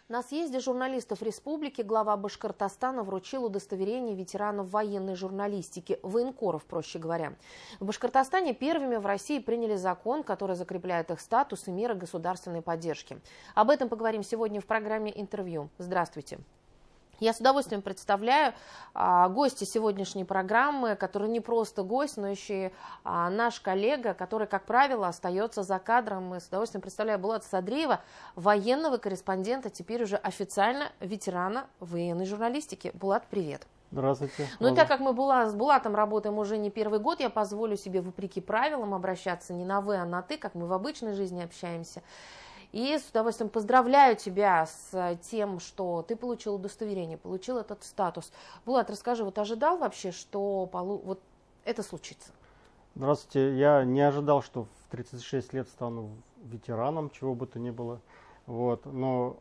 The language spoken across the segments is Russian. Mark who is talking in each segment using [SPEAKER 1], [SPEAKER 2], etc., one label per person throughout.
[SPEAKER 1] На съезде журналистов республики глава Башкортостана вручил удостоверение ветеранов военной журналистики, военкоров, проще говоря. В Башкортостане первыми в России приняли закон, который закрепляет их статус и меры государственной поддержки. Об этом поговорим сегодня в программе «Интервью». Здравствуйте. Я с удовольствием представляю гостя сегодняшней программы, который не просто гость, но еще и наш коллега, который, как правило, остается за кадром. И с удовольствием представляю Булата Садриева, военного корреспондента, теперь уже официально ветерана военной журналистики. Булат, привет.
[SPEAKER 2] Здравствуйте.
[SPEAKER 1] Ну и так как мы с Булатом работаем уже не первый год, я позволю себе, вопреки правилам, обращаться не на «вы», а на «ты», как мы в обычной жизни общаемся. И с удовольствием поздравляю тебя с тем, что ты получил удостоверение, получил этот статус. Булат, расскажи, вот ожидал вообще, что вот это случится?
[SPEAKER 2] Здравствуйте. Я не ожидал, что в 36 лет стану ветераном, чего бы то ни было. Вот. Но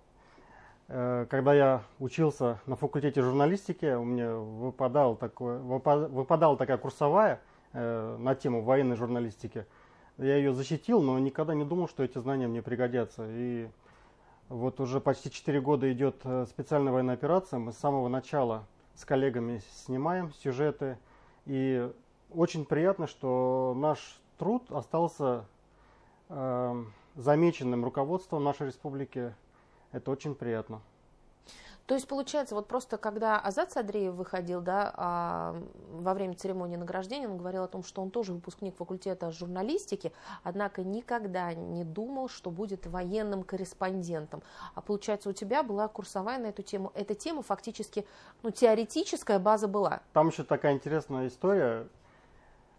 [SPEAKER 2] когда я учился на факультете журналистики, у меня выпадала такая курсовая на тему военной журналистики. Я ее защитил, но никогда не думал, что эти знания мне пригодятся. И вот уже почти 4 года идет специальная военная операция. Мы с самого начала с коллегами снимаем сюжеты. И очень приятно, что наш труд остался замеченным руководством нашей республики. Это очень приятно.
[SPEAKER 1] То есть, получается, вот просто когда Азат Садриев выходил, да, во время церемонии награждения, он говорил о том, что он тоже выпускник факультета журналистики, однако никогда не думал, что будет военным корреспондентом. А получается, у тебя была курсовая на эту тему. Эта тема фактически, теоретическая база была.
[SPEAKER 2] Там еще такая интересная история.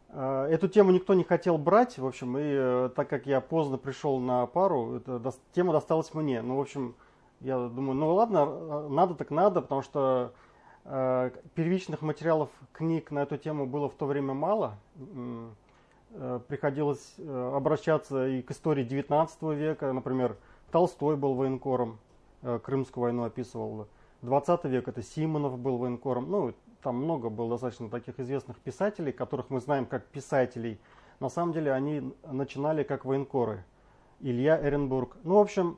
[SPEAKER 2] Эту тему никто не хотел брать, в общем, и так как я поздно пришел на пару, эта тема досталась мне. Ну, в общем, я думаю, ну ладно, надо так надо, потому что первичных материалов, книг на эту тему было в то время мало. Приходилось обращаться и к истории 19 века. Например, Толстой был военкором, Крымскую войну описывал. 20 век это Симонов был военкором. Ну, там много было достаточно таких известных писателей, которых мы знаем как писателей. На самом деле они начинали как военкоры. Илья Эренбург. Ну, в общем,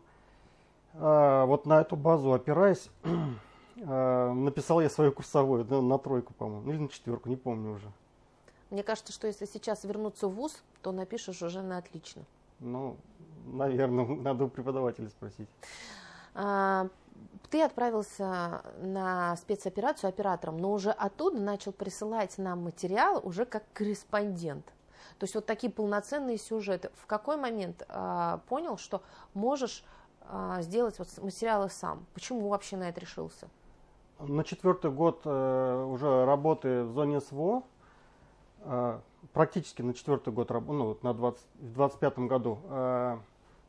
[SPEAKER 2] вот на эту базу опираясь, написал я свою курсовую на 3, по-моему, или на 4, не помню уже.
[SPEAKER 1] Мне кажется, что если сейчас вернуться в вуз, то напишешь уже на отлично.
[SPEAKER 2] Ну, наверное, надо у преподавателя спросить.
[SPEAKER 1] Ты отправился на спецоперацию оператором, но уже оттуда начал присылать нам материал уже как корреспондент. То есть вот такие полноценные сюжеты. В какой момент понял, что можешь сделать вот материалы сам? Почему вообще на это решился?
[SPEAKER 2] На 4-й год уже работы в зоне СВО, практически на 4-й год, в 25-м году,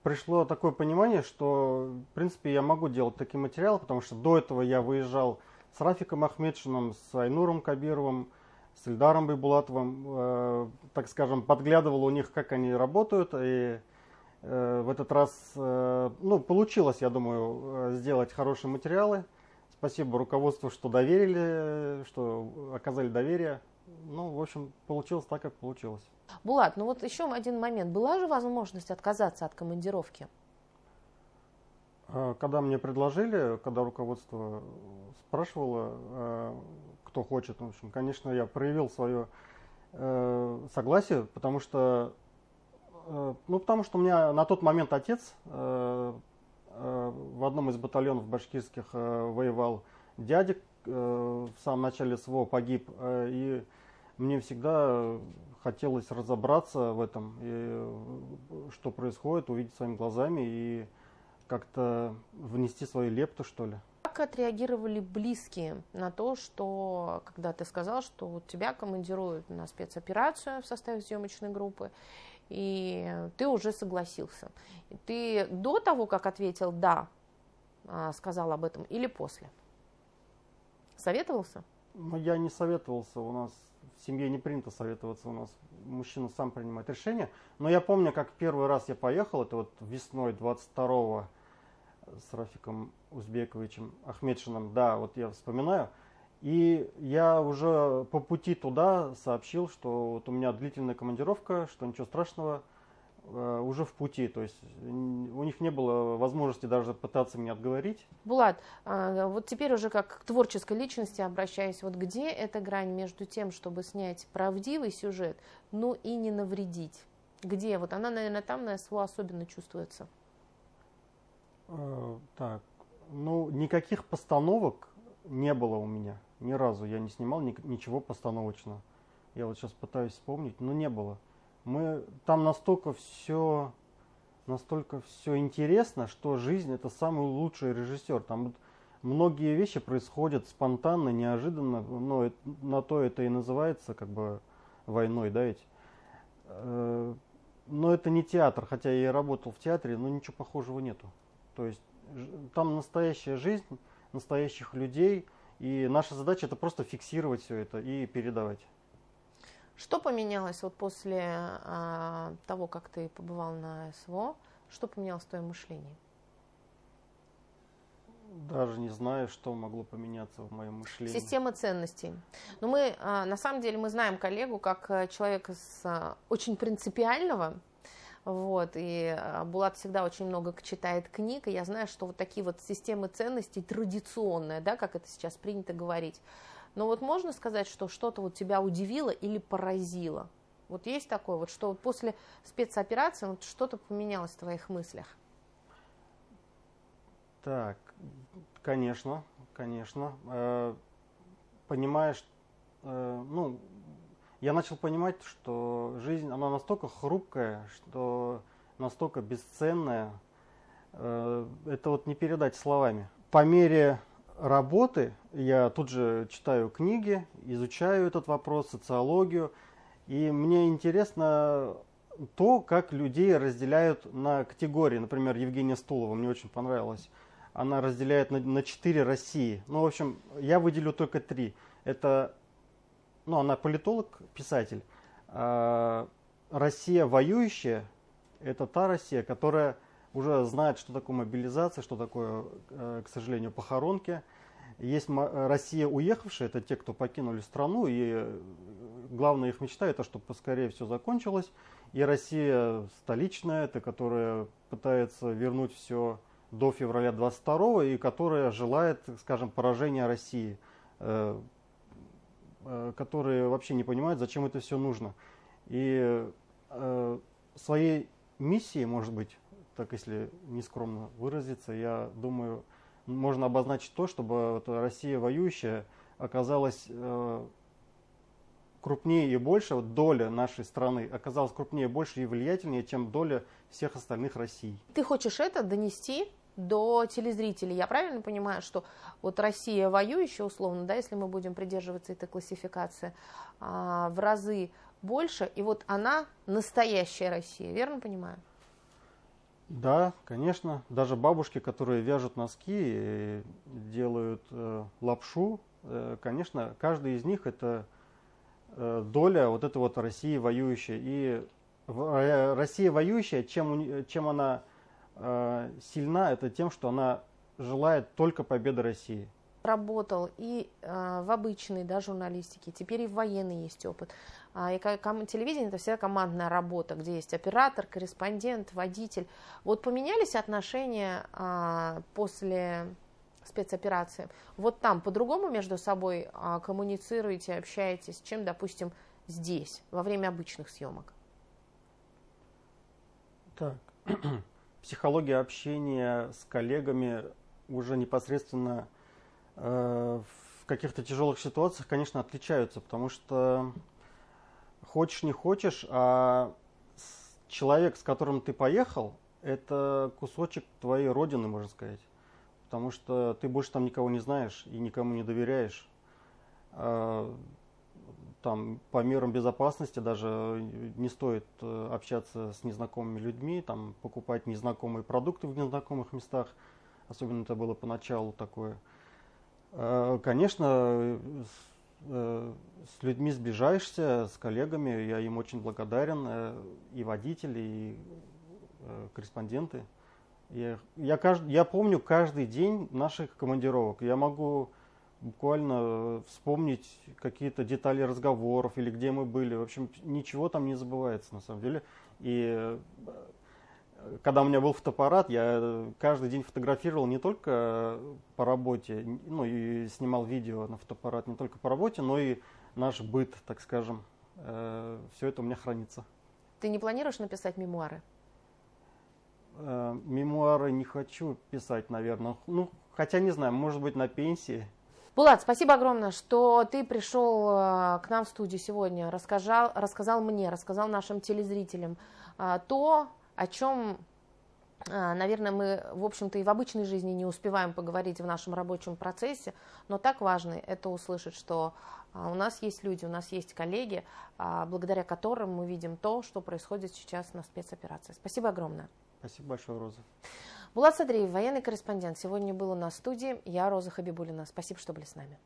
[SPEAKER 2] пришло такое понимание, что в принципе я могу делать такие материалы, потому что до этого я выезжал с Рафиком Ахметшиным, с Айнуром Кабировым, с Ильдаром Байбулатовым, так скажем, подглядывал у них, как они работают, и в этот раз получилось, я думаю, сделать хорошие материалы. Спасибо руководству, что доверили, что оказали доверие. Ну, в общем, получилось так, как получилось.
[SPEAKER 1] Булат, ну вот еще один момент. Была же возможность отказаться от командировки?
[SPEAKER 2] Когда мне предложили, когда руководство спрашивало, кто хочет, в общем, конечно, я проявил свое согласие, потому что у меня на тот момент отец в одном из батальонов башкирских воевал. Дядя в самом начале СВО погиб. И мне всегда хотелось разобраться в этом, и что происходит, увидеть своими глазами и как-то внести свою лепту, что ли.
[SPEAKER 1] Как отреагировали близкие на то, что, когда ты сказал, что вот тебя командируют на спецоперацию в составе съемочной группы, и ты уже согласился? Ты до того, как ответил «да», сказал об этом, или после? Советовался?
[SPEAKER 2] Ну, я не советовался. У нас в семье не принято советоваться. У нас мужчина сам принимает решения. Но я помню, как первый раз я поехал, это вот весной 22-го с Рафиком Узбековичем Ахметшиным. Да, вот я вспоминаю. И я уже по пути туда сообщил, что вот у меня длительная командировка, что ничего страшного. уже в пути, то есть у них не было возможности даже пытаться меня отговорить.
[SPEAKER 1] Булат, вот теперь уже как к творческой личности обращаюсь, вот где эта грань между тем, чтобы снять правдивый сюжет, ну и не навредить? Где? Вот она, наверное, там на СВО особенно чувствуется.
[SPEAKER 2] Так, ну никаких постановок не было у меня, ни разу я не снимал ничего постановочного. Я вот сейчас пытаюсь вспомнить, но не было. Там настолько все интересно, что жизнь это самый лучший режиссер. Там вот многие вещи происходят спонтанно, неожиданно, но на то это и называется как бы войной, да, ведь. Но это не театр, хотя я и работал в театре, но ничего похожего нету. То есть там настоящая жизнь, настоящих людей, и наша задача это просто фиксировать все это и передавать.
[SPEAKER 1] Что поменялось вот после того, как ты побывал на СВО? Что поменялось в твоем мышлении?
[SPEAKER 2] Даже не знаю, что могло поменяться в моем мышлении.
[SPEAKER 1] Система ценностей. Но мы, на самом деле, мы знаем коллегу как человека очень принципиального. Вот, и Булат всегда очень много читает книг, и я знаю, что вот такие вот системы ценностей традиционные, да, как это сейчас принято говорить. Но вот можно сказать, что что-то вот тебя удивило или поразило? Вот есть такое, вот что вот после спецоперации вот что-то поменялось в твоих мыслях?
[SPEAKER 2] Так, конечно. Понимаешь, ну, я начал понимать, что жизнь, она настолько хрупкая, что настолько бесценная, это вот не передать словами. По мере работы я тут же читаю книги, изучаю этот вопрос, социологию, и мне интересно то, как людей разделяют на категории. Например, Евгения Стулова, мне очень понравилось. Она разделяет на 4 России. Ну, в общем, я выделю только 3. Это, ну, она политолог, писатель. Россия воюющая, это та Россия, которая уже знает, что такое мобилизация, что такое, к сожалению, похоронки. Есть Россия уехавшая, это те, кто покинули страну, и главная их мечта это, чтобы поскорее все закончилось. И Россия столичная, это которая пытается вернуть все до февраля 22 и которая желает, скажем, поражения России, которые вообще не понимают, зачем это все нужно. И своей миссией, может быть, так если нескромно выразиться, я думаю, можно обозначить то, чтобы вот Россия воюющая оказалась крупнее и больше, вот доля нашей страны оказалась крупнее, больше и влиятельнее, чем доля всех остальных Россий.
[SPEAKER 1] Ты хочешь это донести до телезрителей? Я правильно понимаю, что вот Россия воюющая, условно, да, если мы будем придерживаться этой классификации, в разы больше, и вот она настоящая Россия, верно понимаю?
[SPEAKER 2] Да, конечно. Даже бабушки, которые вяжут носки и делают лапшу, конечно, каждый из них это доля вот этой вот России воюющей. И Россия воюющая, чем она сильна, это тем, что она желает только победы России.
[SPEAKER 1] Работал и в обычной, да, журналистике, теперь и в военной есть опыт. И телевидение это всегда командная работа, где есть оператор, корреспондент, водитель. Вот поменялись отношения после спецоперации? Вот там по-другому между собой коммуницируете, общаетесь, чем, допустим, здесь, во время обычных съемок?
[SPEAKER 2] Так, психология общения с коллегами уже непосредственно в каких-то тяжелых ситуациях, конечно, отличаются, потому что хочешь не хочешь, а человек, с которым ты поехал, это кусочек твоей родины, можно сказать. Потому что ты больше там никого не знаешь и никому не доверяешь. Там по мерам безопасности даже не стоит общаться с незнакомыми людьми, там, покупать незнакомые продукты в незнакомых местах. Особенно это было поначалу такое. Конечно, с людьми сближаешься, с коллегами, я им очень благодарен, и водители, и корреспонденты. Я помню каждый день наших командировок. Я могу буквально вспомнить какие-то детали разговоров или где мы были. В общем, ничего там не забывается на самом деле. И когда у меня был фотоаппарат, я каждый день фотографировал не только по работе, ну и снимал видео на фотоаппарат не только по работе, но и наш быт, так скажем. Все это у меня хранится.
[SPEAKER 1] Ты не планируешь написать мемуары?
[SPEAKER 2] Мемуары не хочу писать, наверное. Ну, хотя не знаю, может быть, на пенсии.
[SPEAKER 1] Булат, спасибо огромное, что ты пришел к нам в студию сегодня, рассказал мне, рассказал нашим телезрителям то, о чем, наверное, мы, в общем-то, и в обычной жизни не успеваем поговорить в нашем рабочем процессе, но так важно это услышать, что у нас есть люди, у нас есть коллеги, благодаря которым мы видим то, что происходит сейчас на спецоперации. Спасибо огромное.
[SPEAKER 2] Спасибо большое, Роза.
[SPEAKER 1] Булат Садриев, военный корреспондент, сегодня был у нас в студии. Я Роза Хабибуллина. Спасибо, что были с нами.